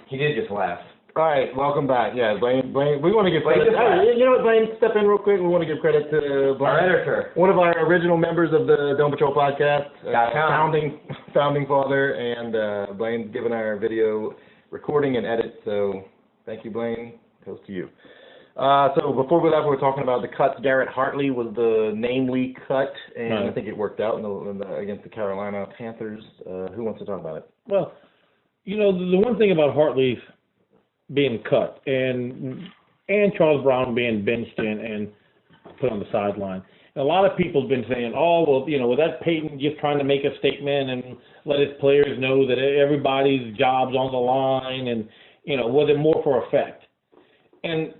He did just laugh. All right, welcome back. Yeah, Blaine, we want to give credit. You know what, Blaine, step in real quick. We want to give credit to Blaine, our editor, one of our original members of the Dome Patrol podcast, founding father, and Blaine's given our video recording and edit. So thank you, Blaine. Goes to you. So before we left, we were talking about the cuts. Garrett Hartley was the namely cut, and I think it worked out against the Carolina Panthers. Who wants to talk about it? Well, you know, the one thing about Hartley's being cut and Charles Brown being benched and put on the sideline. And a lot of people have been saying, oh, well, you know, was that Peyton just trying to make a statement and let his players know that everybody's job's on the line, and, you know, was it more for effect? And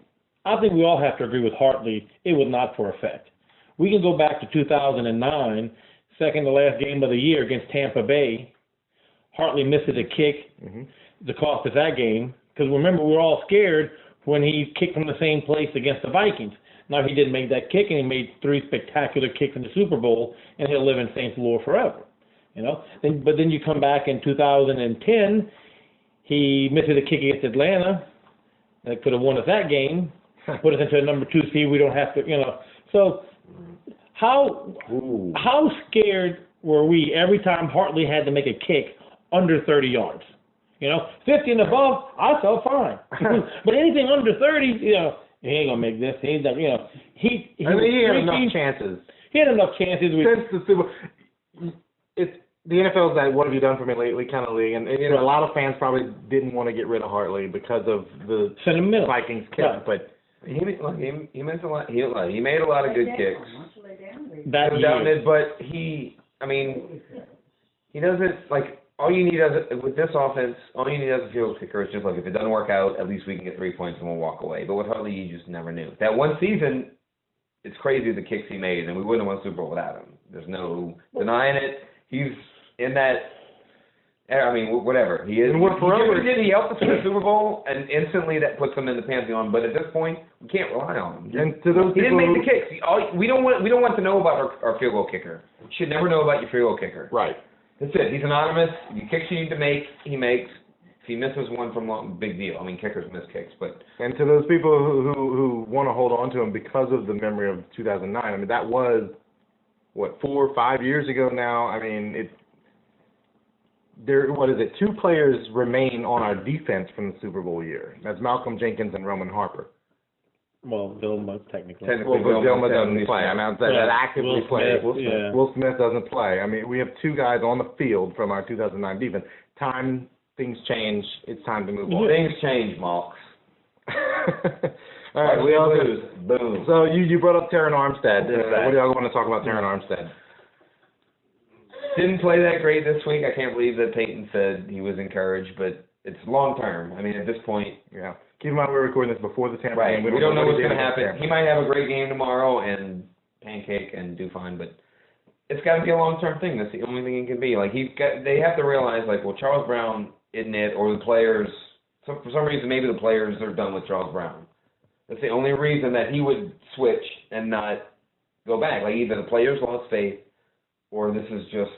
I think we all have to agree with Hartley, it was not for effect. We can go back to 2009, second to last game of the year against Tampa Bay. Hartley misses a kick to cost us that game. Because remember, we were all scared when he kicked from the same place against the Vikings. Now, he didn't make that kick, and he made 3 spectacular kicks in the Super Bowl, and he'll live in St. Louis forever. You know. But then you come back in 2010, he misses a kick against Atlanta that could have won us that game, put us into a number 2 seed. We don't have to, you know. So how scared were we every time Hartley had to make a kick under 30 yards? You know, 50 and above, I felt fine. But anything under 30, you know, he ain't gonna make this. He ain't that. You know, he had enough chances. He had enough chances. Since the Super Bowl, the NFL's that "what have you done for me lately" kind of league, and you know, a lot of fans probably didn't want to get rid of Hartley because of the Vikings kick. Right. But he meant a lot. He made a lot of good kicks. That year. But he doesn't like. All you need with this offense, all you need as a field kicker is just, look, if it doesn't work out, at least we can get 3 points and we'll walk away. But with Hartley, you just never knew. That one season, it's crazy the kicks he made, and we wouldn't have won Super Bowl without him. There's no denying it. He's in that, I mean, whatever. He is. He helped us win the Super Bowl, and instantly that puts him in the pantheon. But at this point, we can't rely on him. And to those he didn't make the kicks. We don't want to know about our field goal kicker. You should never know about your field goal kicker. Right. That's it. He's anonymous. You kicks you need to make, he makes. If he misses one from long, big deal. I mean, kickers miss kicks, but. And to those people who want to hold on to him because of the memory of 2009, I mean, that was, 4 or 5 years ago now. I mean, 2 players remain on our defense from the Super Bowl year. That's Malcolm Jenkins and Roman Harper. Well, Vilma, technically. But Vilma doesn't play. I mean, that actively plays. Will Smith doesn't play. I mean, we have 2 guys on the field from our 2009 defense. Things change. It's time to move on. Things change, Malks. All right, we all lose. Boom. So you brought up Terran Armstead. What do y'all want to talk about Terran Armstead? Didn't play that great this week. I can't believe that Peyton said he was encouraged, but it's long term. I mean, at this point, yeah. Keep in mind we're recording this before the Tampa game. We don't know what's going to happen. He might have a great game tomorrow and pancake and do fine, but it's got to be a long-term thing. That's the only thing it can be. Like they have to realize, like, well, Charles Brown isn't it, or the players. So for some reason, maybe the players are done with Charles Brown. That's the only reason that he would switch and not go back. Like either the players lost faith, or this is just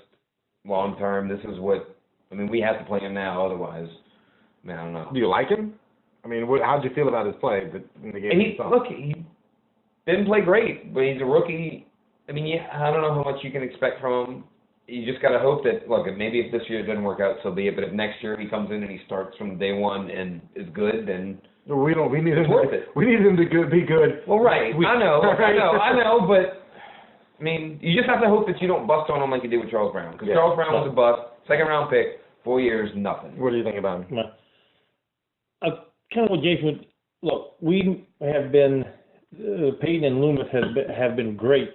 long-term. This is what. I mean, we have to play him now, otherwise. I mean, I don't know. Do you like him? I mean, how did you feel about his play in the game? He didn't play great, but he's a rookie. I mean, I don't know how much you can expect from him. You just got to hope that, look, maybe if this year doesn't work out, so be it. But if next year he comes in and he starts from day one and is good, then we need him. Worth it. We need him to be good. Well, right. I know, but I mean, you just have to hope that you don't bust on him like you did with Charles Brown, because Charles Brown was a bust, 2nd round pick, 4 years, nothing. What do you think about him? Kind of what Jason would look. We have been Peyton and Loomis have been great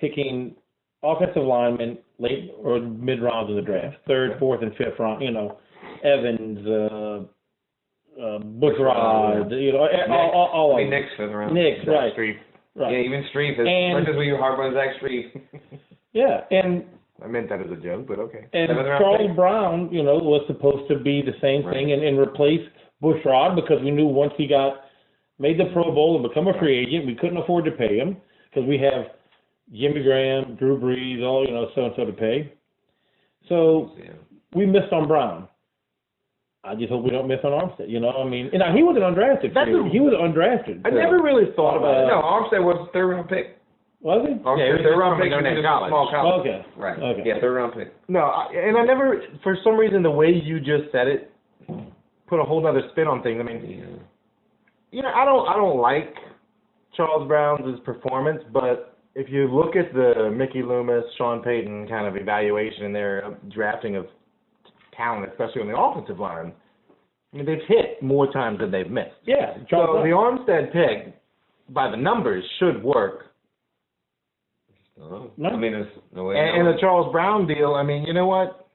picking offensive linemen late or mid rounds of the draft, 3rd, 4th, and 5th round. You know, Evans, Bushrod. You know, all of them. Nick's 5th round. Nick's right. Streif. Right. Yeah, even Streif. As much as we hard on Zach Streif. Yeah, and I meant that as a joke, but okay. And Charles Brown, you know, was supposed to be the same thing and replace Bushrod, because we knew once he made the Pro Bowl and become a free agent, we couldn't afford to pay him because we have Jimmy Graham, Drew Brees, all, you know, so-and-so to pay. So we missed on Brown. I just hope we don't miss on Armstead. You know, I mean, he wasn't undrafted. He was undrafted. I never really thought about it. No, Armstead was a third-round pick. Was he? Armstead, third-round pick. Small college. Okay. Right. Okay. Yeah, third-round pick. No, and I never, for some reason, the way you just said it, put a whole other spin on things. I mean, I don't like Charles Brown's performance, but if you look at the Mickey Loomis, Sean Payton kind of evaluation in their drafting of talent, especially on the offensive line, I mean, they've hit more times than they've missed. Yeah. So the Armstead pick, by the numbers, should work. No. I mean, there's no way. And the Charles Brown deal, I mean, you know what?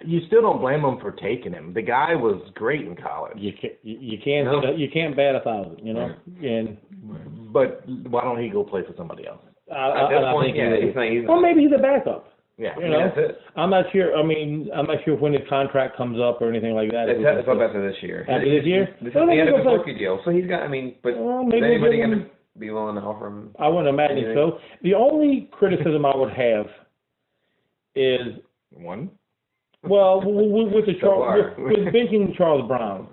You still don't blame him for taking him. The guy was great in college. You can't bat 1,000, you know. But why don't he go play for somebody else? At this point, Or maybe he's a backup. Yeah, you know. That's it. I'm not sure. I mean, I'm not sure when his contract comes up or anything like that. It's up after this year. After this year? This is the end of his rookie deal. So he's got. I mean, but maybe is anybody going to be willing to offer him? I wouldn't imagine so. The only criticism I would have is one. Well, with benching Charles Brown,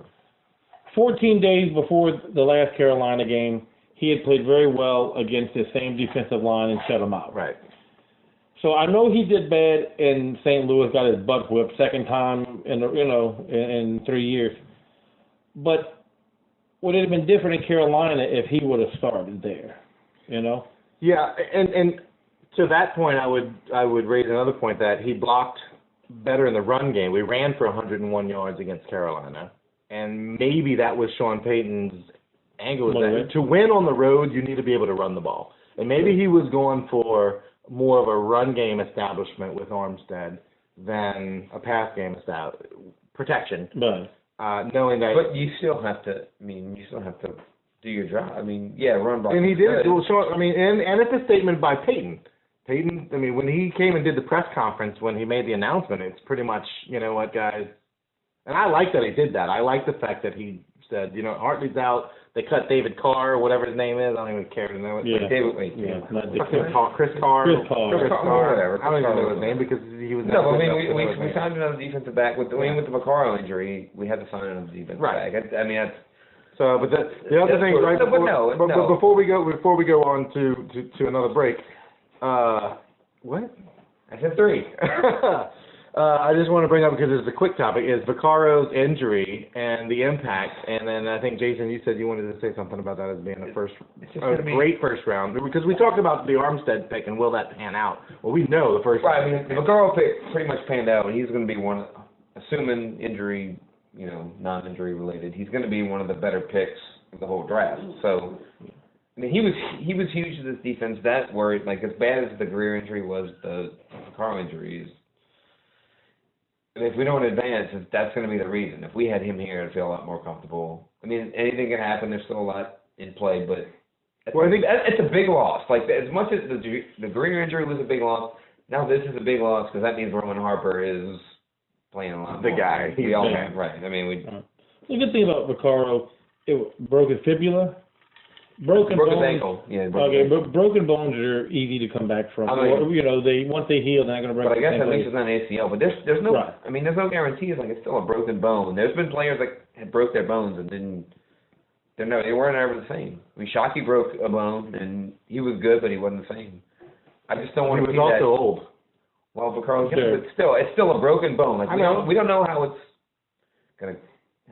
14 days before the last Carolina game, he had played very well against the same defensive line and shut him out. Right. So I know he did bad in St. Louis, got his butt whipped, second time in 3 years. But would it have been different in Carolina if he would have started there? You know. Yeah, and to that point, I would raise another point that he blocked better in the run game. We ran for 101 yards against Carolina, and maybe that was Sean Payton's angle. That to win on the road, you need to be able to run the ball, and maybe he was going for more of a run game establishment with Armstead than a pass game protection. Right. Knowing that, but you still have to. I mean, you still have to do your job. I mean, run block. And he did it. Well, I mean, and it's a statement by Payton. Payton, I mean, when he came and did the press conference, when he made the announcement, it's pretty much, you know what, guys. And I like that he did that. I like the fact that he said, Hartley's out. They cut David Carr, whatever his name is. I don't even care to know it. Yeah. Chris Carr. Whatever. I don't even know his name because he was. No, I mean, we signed another defensive back with the Vaccaro injury. We had to sign another defensive back. I mean, that's. So, but the other thing, right? But before we go on to another break. What? I said 3. I just want to bring up, because it's a quick topic, is Vaccaro's injury and the impact. And then I think, Jason, you said you wanted to say something about that as being a great first round. Because we talked about the Armstead pick and will that pan out. Well, we know the first round. Right, I mean, the Vaccaro pick pretty much panned out, and he's going to be one, assuming injury, non-injury related, he's going to be one of the better picks of the whole draft. So, I mean, he was huge to this defense. That worried, like, as bad as the Greer injury was, the Vaccaro injuries. If we don't advance, that's going to be the reason. If we had him here, I'd feel a lot more comfortable. I mean, anything can happen. There's still a lot in play, but I think it's a big loss. Like, as much as the Greer injury was a big loss, now this is a big loss because that means Roman Harper is playing a lot. The guy. We all have, right. I mean, the good thing about Vaccaro, it broke his fibula. Broken bones, ankle. Yeah. Broken bones are easy to come back from. Once they heal, they're not going to break. But I guess at least it's not an ACL. But there's no. Right. I mean, there's no guarantees. Like, it's still a broken bone. There's been players that had broke their bones and they weren't ever the same. I mean, Shockey broke a bone and he was good, but he wasn't the same. I just don't want to see that. He was also old. Well, because it's still a broken bone. Like, we don't know how it's going to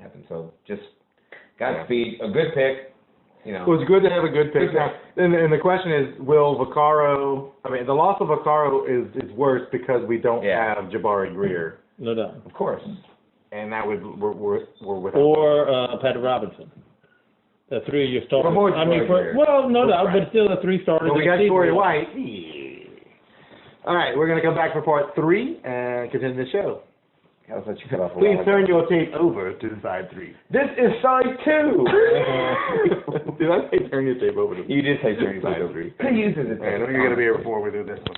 happen. So just Godspeed, a good pick. It was good to have a good pick. Now, and the question is, will Vaccaro? I mean, the loss of Vaccaro is worse because we don't have Jabari Greer. No doubt. Of course. And that we're without. Or Pat Robinson. The 3 year starter. No doubt, but still the 3 starters. Well, we got Corey White. All right, we're going to come back for part 3 and continue the show. Please turn your tape over to side 3. This is side 2. Did I say turn your tape over to? You did say turn your tape over. He uses it. I know you're going to be here before we do this one.